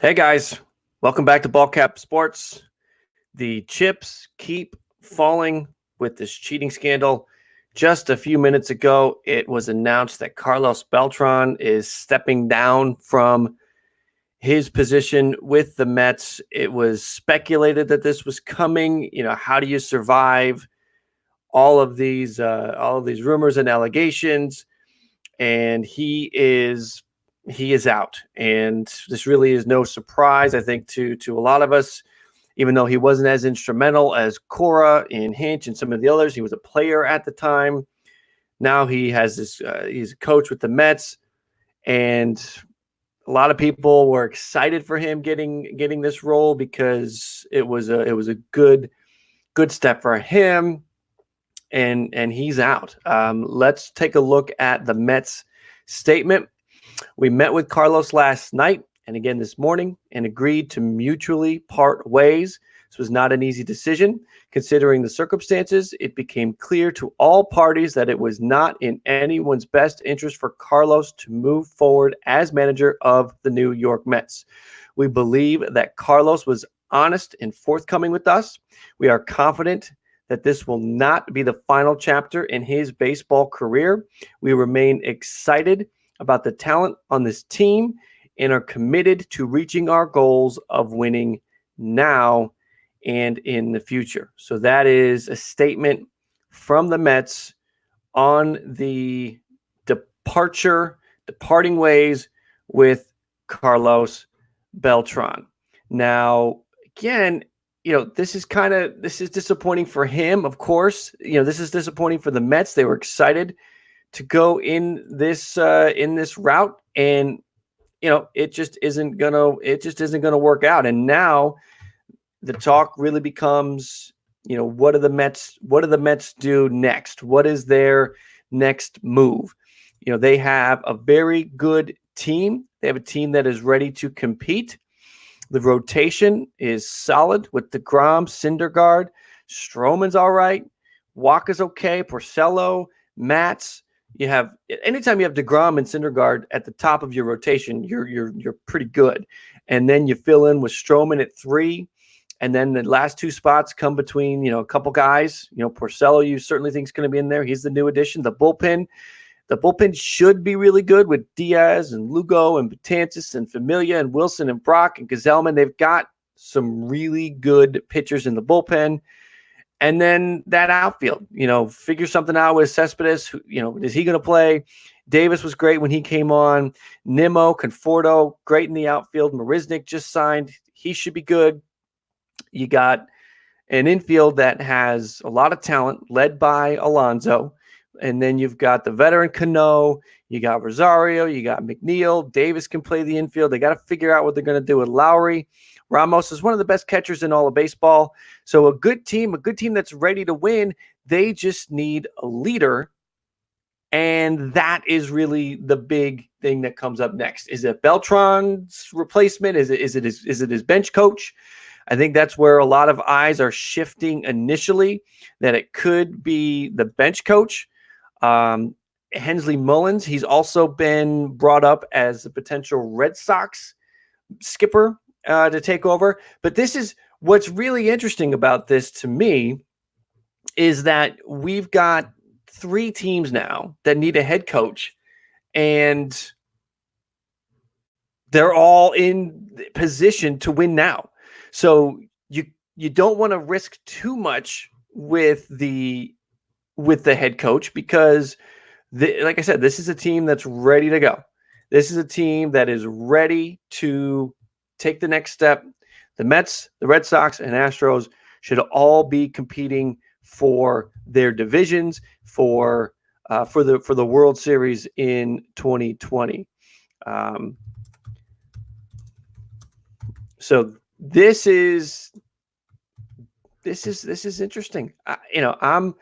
Hey guys, welcome back to Ballcap Sports. The chips keep falling with this cheating scandal. Just a few minutes ago, it was announced that Carlos Beltran is stepping down from his position with the Mets. It was speculated that this was coming. How do you survive all of these rumors and allegations? And he is out, and this really is no surprise, I think, to a lot of us. Even though he wasn't as instrumental as Cora and Hinch and some of the others, he was a player at the time. Now he has this. He's a coach with the Mets, and a lot of people were excited for him getting this role because it was a good step for him, and he's out. Let's take a look at the Mets statement. We met with Carlos last night and again this morning and agreed to mutually part ways. This was not an easy decision. Considering the circumstances, it became clear to all parties that it was not in anyone's best interest for Carlos to move forward as manager of the New York Mets. We believe that Carlos was honest and forthcoming with us. We are confident that this will not be the final chapter in his baseball career. We remain excited about the talent on this team and are committed to reaching our goals of winning now and in the future. So that is a statement from the Mets on the departing ways with Carlos Beltran. Now, again, this is disappointing for him, of course. This is disappointing for the Mets. They were excited to go in this route, and it just isn't gonna work out. And now the talk really becomes, what do the Mets do next? What is their next move? They have a very good team. They have a team that is ready to compete. The rotation is solid with DeGrom, Syndergaard, Stroman's all right, Walker's okay, Porcello, Matz. Anytime you have DeGrom and Syndergaard at the top of your rotation, you're pretty good. And then you fill in with Stroman at 3, and then the last 2 spots come between a couple guys. Porcello, you certainly think is going to be in there. He's the new addition. The bullpen should be really good with Diaz and Lugo and Betances and Familia and Wilson and Brock and Gazelman. They've got some really good pitchers in the bullpen. And then that outfield, figure something out with Cespedes. Is he going to play? Davis was great when he came on. Nimmo, Conforto, great in the outfield. Marisnik just signed. He should be good. You got an infield that has a lot of talent, led by Alonso. And then you've got the veteran Cano. You got Rosario. You got McNeil. Davis can play the infield. They got to figure out what they're going to do with Lowry. Ramos is one of the best catchers in all of baseball. So a good team that's ready to win. They just need a leader. And that is really the big thing that comes up next. Is it Beltran's replacement? Is it his bench coach? I think that's where a lot of eyes are shifting initially, that it could be the bench coach. Hensley Mullins, he's also been brought up as a potential Red Sox skipper to take over. But this is what's really interesting about this to me, is that we've got 3 teams now that need a head coach, and they're all in position to win now. So you don't want to risk too much with the head coach, because like I said, this is a team that's ready to go. This is a team that is ready to take the next step. The Mets, the Red Sox, and Astros should all be competing for their divisions for the World Series in 2020. So this is interesting. I'm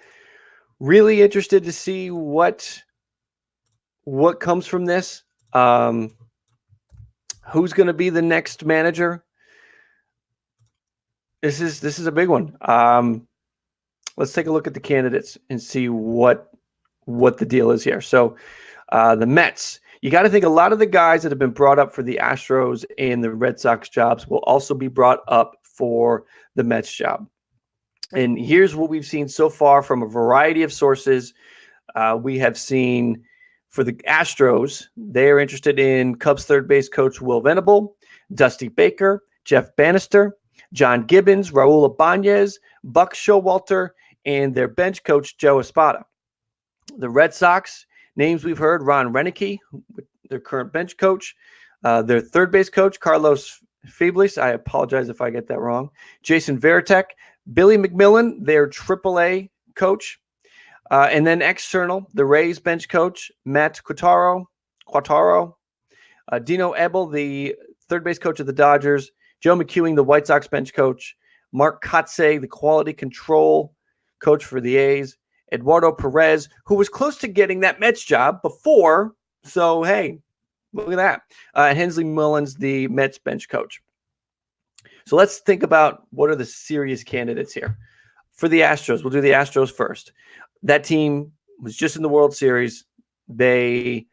really interested to see what comes from this. Who's going to be the next manager? This is a big one. Let's take a look at the candidates and see what the deal is here. So the Mets, You got to think a lot of the guys that have been brought up for the Astros and the Red Sox jobs will also be brought up for the Mets job. And here's what we've seen so far from a variety of sources. We have seen for the Astros, they are interested in Cubs third base coach Will Venable, Dusty Baker, Jeff Bannister, John Gibbons, Raul Ibanez, Buck Showalter, and their bench coach Joe Espada. The Red Sox, names we've heard, Ron Renicky, their current bench coach, their third base coach, Carlos Feblis, I apologize if I get that wrong, Jason Varitek, Billy McMillan, their AAA coach, and then external, the Rays bench coach, Matt Quattaro, Dino Ebel, the third base coach of the Dodgers, Joe McEwing, the White Sox bench coach, Mark Kotsay, the quality control coach for the A's, Eduardo Perez, who was close to getting that Mets job before. So, hey, look at that. And Hensley Mullins, the Mets bench coach. So let's think about what are the serious candidates here. For the Astros, we'll do the Astros first. That team was just in the World Series. They,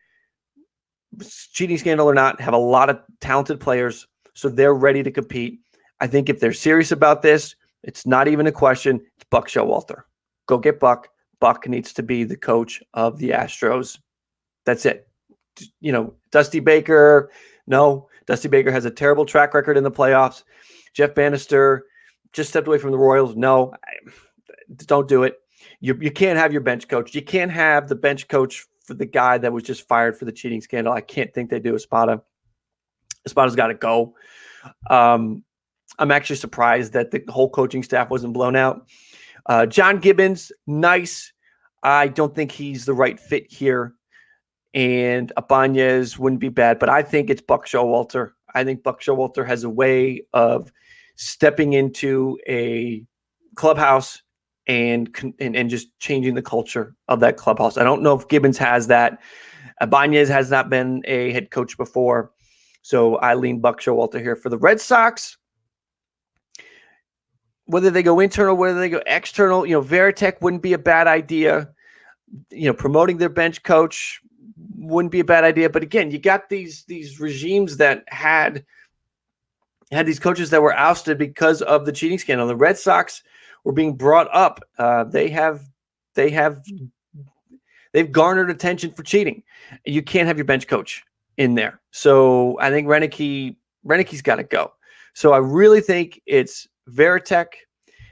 cheating scandal or not, have a lot of talented players, so they're ready to compete. I think if they're serious about this, it's not even a question. It's Buck Showalter. Go get Buck. Buck needs to be the coach of the Astros. That's it. You know, Dusty Baker, no. Dusty Baker has a terrible track record in the playoffs. Jeff Bannister just stepped away from the Royals. No, don't do it. You can't have your bench coach. You can't have the bench coach for the guy that was just fired for the cheating scandal. I can't think they do. Espada. Espada's got to go. I'm actually surprised that the whole coaching staff wasn't blown out. John Gibbons, nice. I don't think he's the right fit here. And Ibanez wouldn't be bad, but I think it's Buck Showalter. I think Buck Showalter has a way of stepping into a clubhouse and just changing the culture of that clubhouse. I don't know if Gibbons has that. Ibanez has not been a head coach before. So I lean Buck Showalter here. For the Red Sox, whether they go internal, whether they go external, Varitek wouldn't be a bad idea. Promoting their bench coach wouldn't be a bad idea. But again, you got these regimes that had these coaches that were ousted because of the cheating scandal. The Red Sox were being brought up. They've garnered attention for cheating. You can't have your bench coach in there. So I think Renick's got to go. So I really think it's Varitek.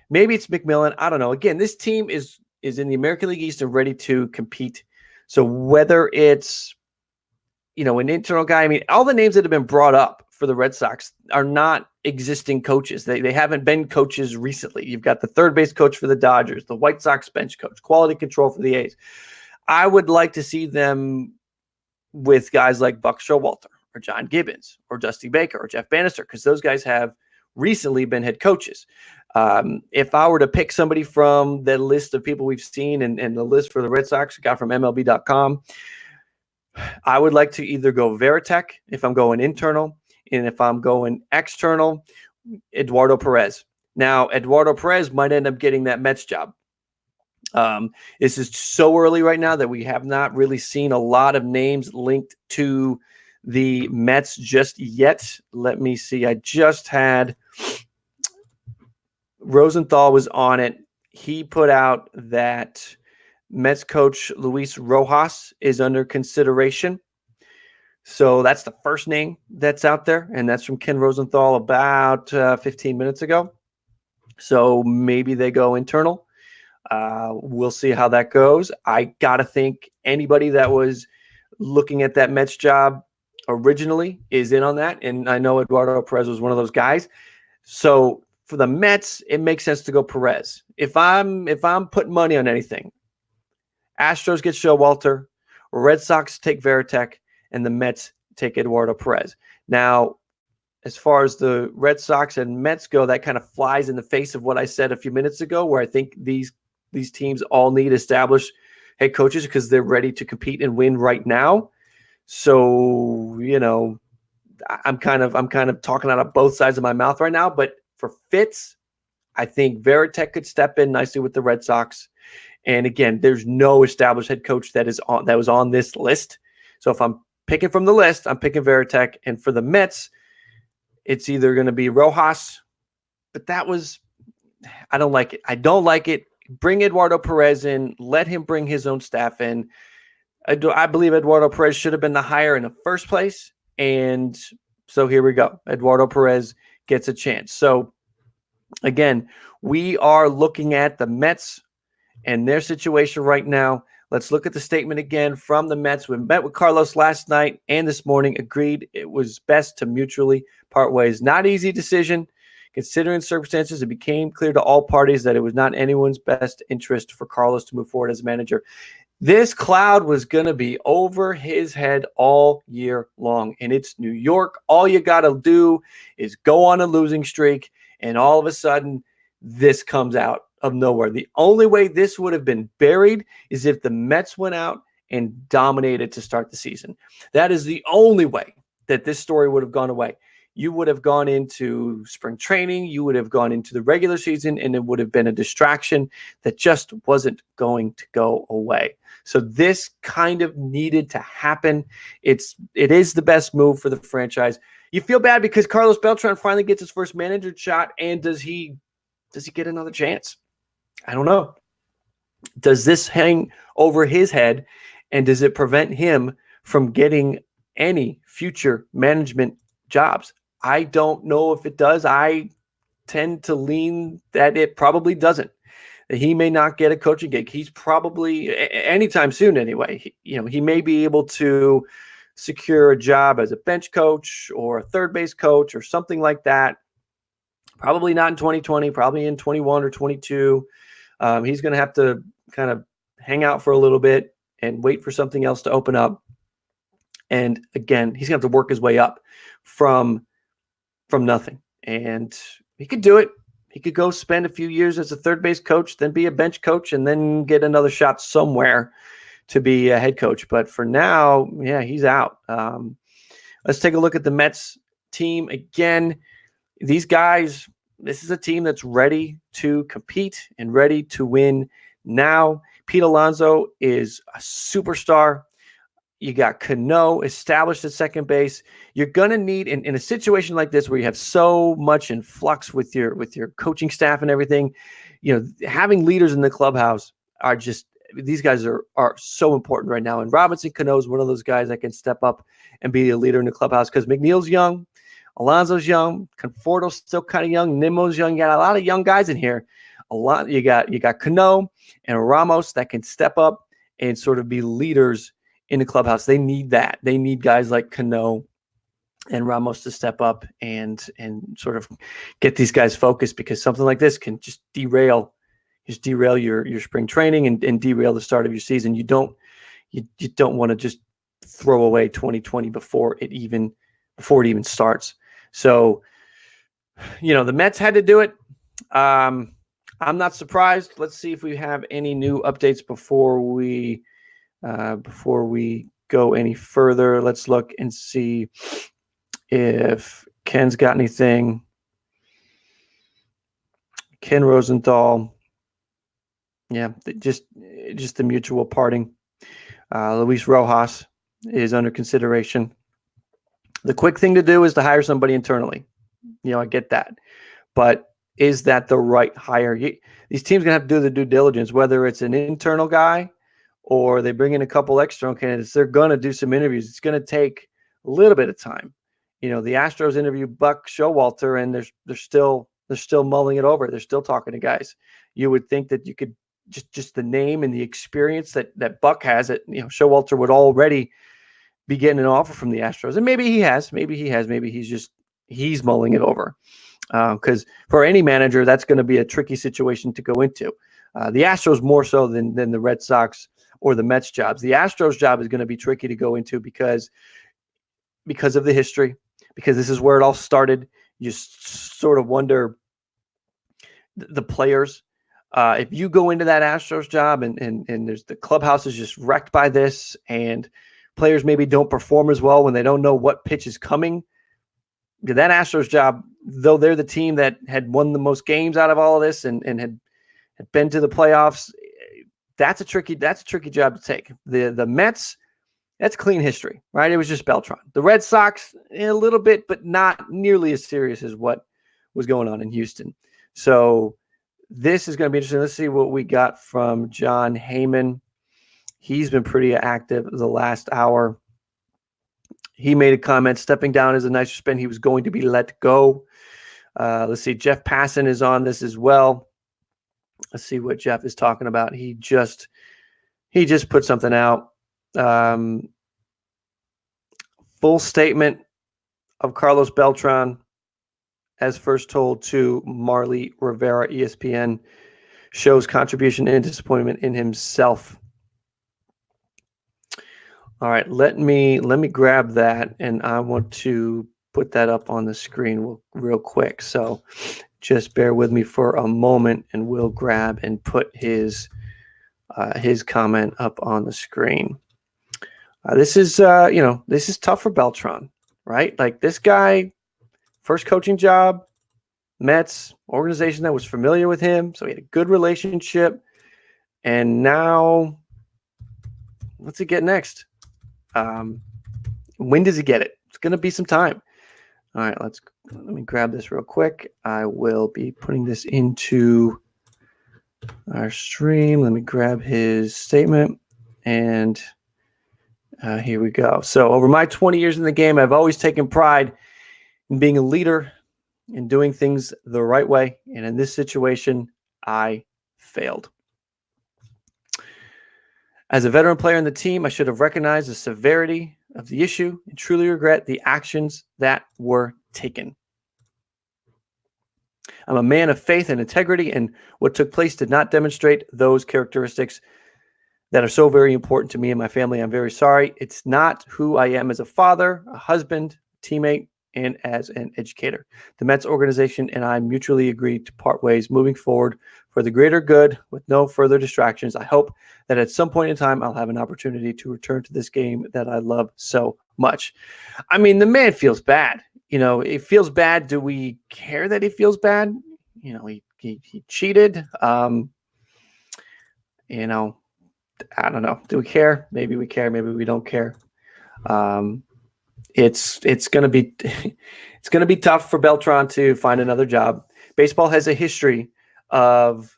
Maybe it's McMillan. I don't know. Again, this team is in the American League East and ready to compete. So whether it's, an internal guy, I mean, all the names that have been brought up for the Red Sox are not existing coaches. They haven't been coaches recently. You've got the third base coach for the Dodgers, the White Sox bench coach, quality control for the A's. I would like to see them with guys like Buck Showalter or John Gibbons or Dusty Baker or Jeff Bannister, because those guys have recently been head coaches. If I were to pick somebody from the list of people we've seen and the list for the Red Sox, got from MLB.com, I would like to either go Varitek if I'm going internal, and if I'm going external, Eduardo Perez. Now, Eduardo Perez might end up getting that Mets job. This is so early right now that we have not really seen a lot of names linked to the Mets just yet. Let me see. I just had Rosenthal was on it. He put out that Mets coach Luis Rojas is under consideration. So that's the first name that's out there, and that's from Ken Rosenthal about 15 minutes ago. So maybe they go internal. We'll see how that goes. I got to think anybody that was looking at that Mets job originally is in on that, and I know Eduardo Perez was one of those guys. So for the Mets, it makes sense to go Perez. If I'm putting money on anything, Astros get Showalter, Red Sox take Varitek, and the Mets take Eduardo Perez. Now, as far as the Red Sox and Mets go, that kind of flies in the face of what I said a few minutes ago, where I think these teams all need established head coaches because they're ready to compete and win right now. So, I'm kind of talking out of both sides of my mouth right now. But for fits, I think Varitek could step in nicely with the Red Sox. And again, there's no established head coach that was on this list. So if I'm picking from the list, I'm picking Veritek. And for the Mets, it's either going to be Rojas, but I don't like it. I don't like it. Bring Eduardo Perez in. Let him bring his own staff in. I believe Eduardo Perez should have been the hire in the first place. And so here we go. Eduardo Perez gets a chance. So again, we are looking at the Mets and their situation right now. Let's look at the statement again from the Mets. We met with Carlos last night and this morning, agreed it was best to mutually part ways. Not an easy decision. Considering circumstances, it became clear to all parties that it was not anyone's best interest for Carlos to move forward as manager. This cloud was going to be over his head all year long, and it's New York. All you got to do is go on a losing streak, and all of a sudden, this comes out of nowhere. The only way this would have been buried is if the Mets went out and dominated to start the season. That is the only way that this story would have gone away. You would have gone into spring training, you would have gone into the regular season, and it would have been a distraction that just wasn't going to go away. So this kind of needed to happen. It is the best move for the franchise. You feel bad because Carlos Beltran finally gets his first manager shot, and does he get another chance? I don't know. Does this hang over his head, and does it prevent him from getting any future management jobs? I don't know if it does. I tend to lean that it probably doesn't. That he may not get a coaching gig. He's probably anytime soon anyway. He may be able to secure a job as a bench coach or a third base coach or something like that. Probably not in 2020, probably in 21 or 22. He's going to have to kind of hang out for a little bit and wait for something else to open up. And again, he's going to have to work his way up from nothing. And he could do it. He could go spend a few years as a third base coach, then be a bench coach, and then get another shot somewhere to be a head coach. But for now, yeah, he's out. Let's take a look at the Mets team again. These guys, this is a team that's ready to compete and ready to win now. Pete Alonso is a superstar. You got Cano established at second base. You're going to need, in a situation like this where you have so much in flux with your coaching staff and everything, having leaders in the clubhouse are just, these guys are so important right now. And Robinson Cano is one of those guys that can step up and be a leader in the clubhouse because McNeil's young, Alonso's young, Conforto's still kind of young, Nimmo's young. You got a lot of young guys in here. You got Cano and Ramos that can step up and sort of be leaders in the clubhouse. They need that. They need guys like Cano and Ramos to step up and sort of get these guys focused, because something like this can just derail your spring training and derail the start of your season. You don't want to just throw away 2020 before it even starts. So, the Mets had to do it. I'm not surprised. Let's see if we have any new updates before we go any further. Let's look and see if Ken's got anything. Ken Rosenthal. Yeah, just the mutual parting. Luis Rojas is under consideration. The quick thing to do is to hire somebody internally. I get that. But is that the right hire? These teams are going to have to do the due diligence, whether it's an internal guy or they bring in a couple external candidates. They're going to do some interviews. It's going to take a little bit of time. The Astros interview Buck Showalter, and they're still mulling it over. They're still talking to guys. You would think that you could just the name and the experience that Buck has, Showalter would already be getting an offer from the Astros. And maybe he has. Maybe he's mulling it over. Because for any manager, that's going to be a tricky situation to go into. The Astros more so than the Red Sox or the Mets jobs. The Astros job is going to be tricky to go into because of the history, because this is where it all started. You sort of wonder the players. If you go into that Astros job and there's the clubhouse is just wrecked by this, and players maybe don't perform as well when they don't know what pitch is coming, that Astros job, though they're the team that had won the most games out of all of this and had been to the playoffs, that's a tricky job to take. The Mets, That's clean history, right? It was just Beltran. The Red Sox, a little bit, but not nearly as serious as what was going on in Houston. So this is going to be interesting. Let's see what we got from John Heyman. He's been pretty active the last hour. He made a comment, stepping down is a nicer spin. He was going to be let go. Let's see. Jeff Passan is on this as well. Let's see what Jeff is talking about. He just put something out. Full statement of Carlos Beltran, as first told to Marley Rivera, ESPN, shows contribution and disappointment in himself. All right, let me grab that, and I want to put that up on the screen real quick. So just bear with me for a moment, and we'll grab and put his comment up on the screen. This is tough for Beltran, right? Like, this guy, first coaching job, Mets, organization that was familiar with him, so he had a good relationship. And now, what's he get next? When does he get it? It's going to be some time. All right, let me grab this real quick. I will be putting this into our stream. Let me grab his statement, and here we go. So over my 20 years in the game, I've always taken pride in being a leader and doing things the right way. And in this situation, I failed. As a veteran player in the team, I should have recognized the severity of the issue and truly regret the actions that were taken. I'm a man of faith and integrity, and what took place did not demonstrate those characteristics that are so very important to me and my family. I'm very sorry. It's not who I am as a father, a husband, teammate, and as an educator. The Mets organization and I mutually agreed to part ways moving forward for the greater good with no further distractions. I hope that at some point in time, I'll have an opportunity to return to this game that I love so much. I mean, the man feels bad. You know, it feels bad. Do we care that he feels bad? You know, he cheated. You know, I don't know. Do we care? Maybe we care. Maybe we don't care. It's gonna be tough for Beltran to find another job. Baseball has a history of,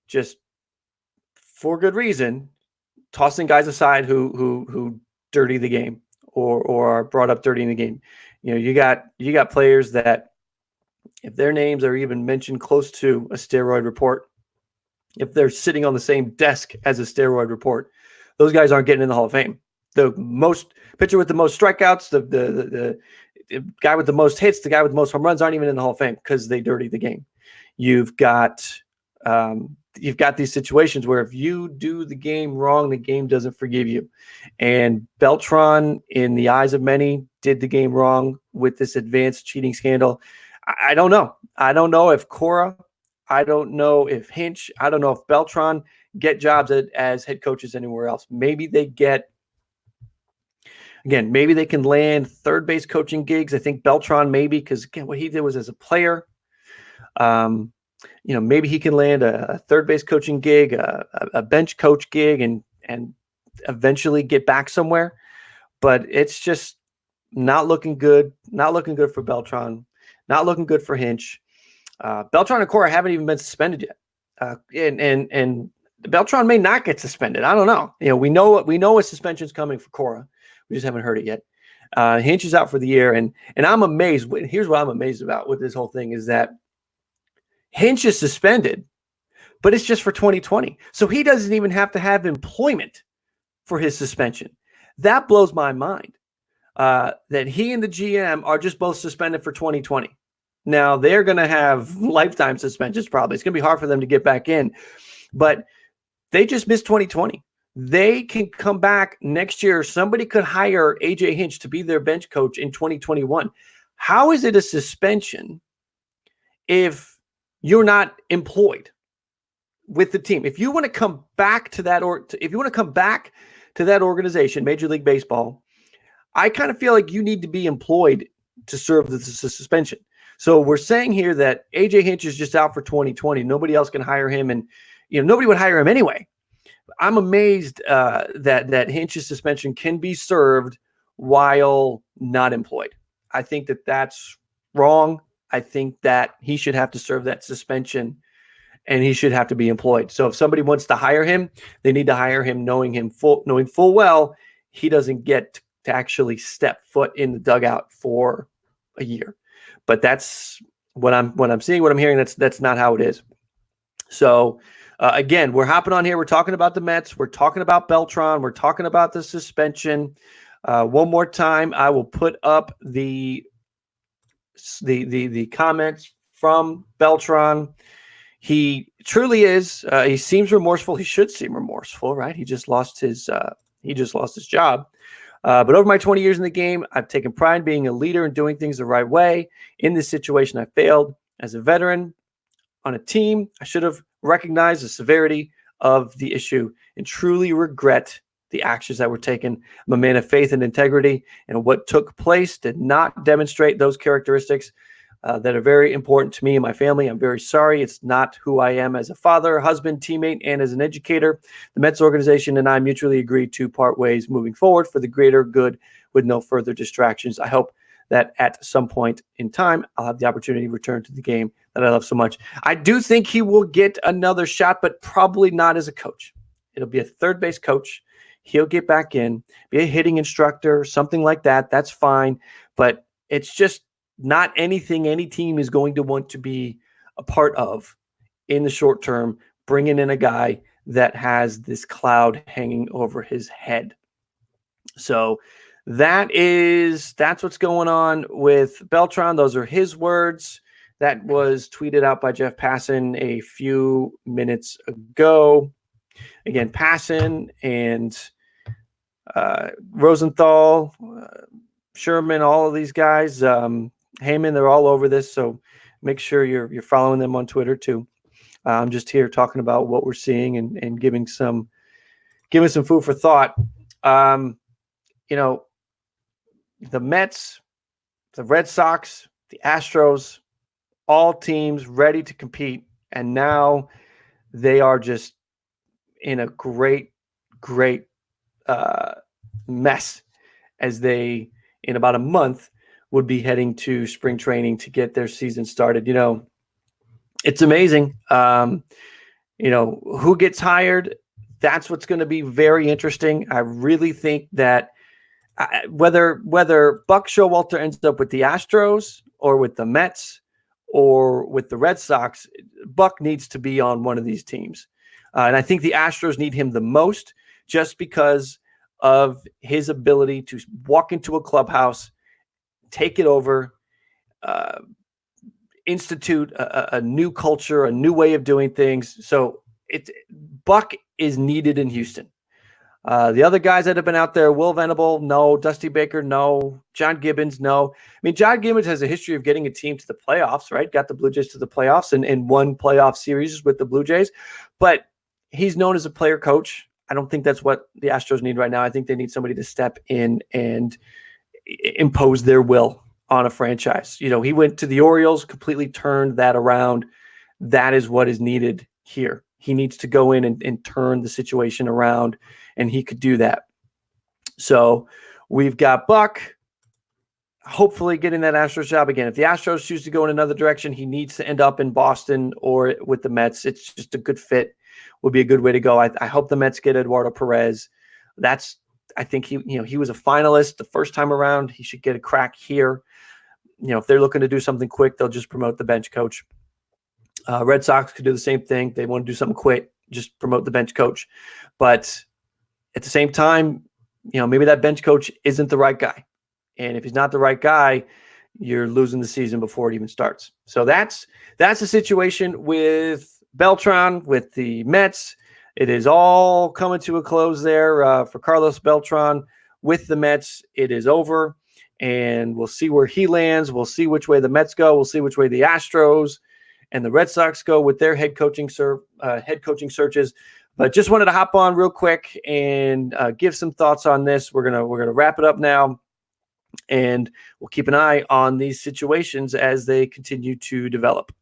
just for good reason, tossing guys aside who dirty the game or are brought up dirty in the game. You know, you got players that, if their names are even mentioned close to a steroid report, if they're sitting on the same desk as a steroid report, those guys aren't getting in the Hall of Fame. The most pitcher with the most strikeouts, the guy with the most hits, the guy with the most home runs aren't even in the Hall of Fame because they dirty the game. You've got these situations where if you do the game wrong, the game doesn't forgive you. And Beltran, in the eyes of many, did the game wrong with this advanced cheating scandal. I don't know. I don't know if Cora, I don't know if Hinch, I don't know if Beltran get jobs as head coaches anywhere else. Maybe they get, again, maybe they can land third base coaching gigs. I think Beltran maybe, because again, what he did was as a player. You know, maybe he can land a third base coaching gig, a bench coach gig, and eventually get back somewhere. But it's just not looking good. Not looking good for Beltran. Not looking good for Hinch. Beltran and Cora haven't even been suspended yet, and Beltran may not get suspended. I don't know. You know, we know a suspension's coming for Cora. We just haven't heard it yet. Hinch is out for the year, and I'm amazed. Here's what I'm amazed about with this whole thing is that Hinch is suspended, but it's just for 2020. So he doesn't even have to have employment for his suspension. That blows my mind, that he and the GM are just both suspended for 2020. Now, they're going to have lifetime suspensions probably. It's going to be hard for them to get back in, but they just missed 2020. They can come back next year. Somebody could hire AJ Hinch to be their bench coach in 2021. How is it a suspension if you're not employed with the team? If you want to come back to that, or if you want to come back to that organization, Major League Baseball, I kind of feel like you need to be employed to serve the suspension. So we're saying here that AJ Hinch is just out for 2020. Nobody else can hire him, and nobody would hire him anyway. I'm amazed that Hinch's suspension can be served while not employed. I think that that's wrong. I think that he should have to serve that suspension and he should have to be employed. So if somebody wants to hire him, they need to hire him knowing full well he doesn't get to actually step foot in the dugout for a year. But that's what I'm seeing, what I'm hearing. That's not how it is. So again, we're hopping on here. We're talking about the Mets. We're talking about Beltran. We're talking about the suspension. One more time, I will put up the comments from Beltran. He truly is. He seems remorseful. He should seem remorseful, right? He just lost his job. But over my 20 years in the game, I've taken pride in being a leader and doing things the right way. In this situation, I failed. As a veteran on a team, I should have recognized the severity of the issue and truly regret the actions that were taken. I'm a man of faith and integrity, and what took place did not demonstrate those characteristics that are very important to me and my family. I'm very sorry. It's not who I am as a father, husband, teammate, and as an educator. The Mets organization and I mutually agreed to part ways moving forward for the greater good with no further distractions. I hope that at some point in time, I'll have the opportunity to return to the game that I love so much. I do think he will get another shot, but probably not as a coach. It'll be a third base coach. He'll get back in, be a hitting instructor, something like that. That's fine. But it's just not anything any team is going to want to be a part of in the short term, bringing in a guy that has this cloud hanging over his head. So that's what's going on with Beltran. Those are his words. That was tweeted out by Jeff Passan a few minutes ago. Again, Passan and Rosenthal, Sherman, all of these guys, Heyman, they're all over this. So make sure you're following them on Twitter too. I'm just here talking about what we're seeing and giving some food for thought. The Mets, the Red Sox, the Astros, all teams ready to compete. And now they are just in a great mess as they, in about a month, would be heading to spring training to get their season started. It's amazing. Who gets hired? That's what's going to be very interesting. I really think that whether Buck Showalter ends up with the Astros or with the Mets or with the Red Sox, Buck needs to be on one of these teams. And I think the Astros need him the most just because of his ability to walk into a clubhouse, take it over, institute a new culture, a new way of doing things. So Buck is needed in Houston. The other guys that have been out there, Will Venable, no. Dusty Baker, no. John Gibbons, no. I mean, John Gibbons has a history of getting a team to the playoffs, right? Got the Blue Jays to the playoffs and won playoff series with the Blue Jays. But he's known as a player coach. I don't think that's what the Astros need right now. I think they need somebody to step in and impose their will on a franchise. He went to the Orioles, completely turned that around. That is what is needed here. He needs to go in and turn the situation around, and he could do that. So we've got Buck hopefully getting that Astros job again. If the Astros choose to go in another direction, he needs to end up in Boston or with the Mets. It's just a good fit. Would be a good way to go. I hope the Mets get Eduardo Perez. I think he was a finalist the first time around. He should get a crack here. If they're looking to do something quick, they'll just promote the bench coach. Red Sox could do the same thing. They want to do something quick, just promote the bench coach. But at the same time, maybe that bench coach isn't the right guy. And if he's not the right guy, you're losing the season before it even starts. So that's the situation with Beltran, with the Mets. It is all coming to a close there for Carlos Beltran with the Mets. It is over, and we'll see where he lands. We'll see which way the Mets go. We'll see which way the Astros and the Red Sox go with their head coaching searches. But just wanted to hop on real quick and give some thoughts on this. We're gonna wrap it up now, and we'll keep an eye on these situations as they continue to develop.